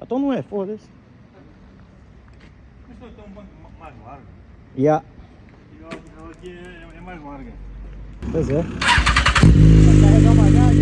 então não é, foda-se. Mas tem um banco mais largo. Yeah. E ela aqui é mais larga. Pois é. Vai carregar uma galha,